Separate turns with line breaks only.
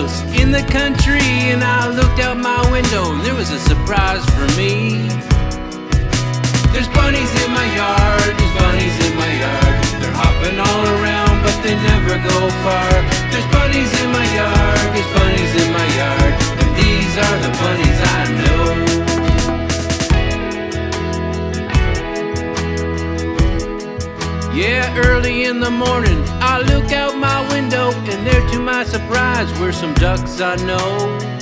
house in the country, and I looked out my window and there was a surprise for me. There's bunnies in my yard, there's bunnies in my yard. They're hopping all around but they never go far. There's bunnies in my yard, there's bunnies in my yard, and these are the bunnies I know. Yeah, early in the morning I look out my window, and there to my surprise were some ducks I know.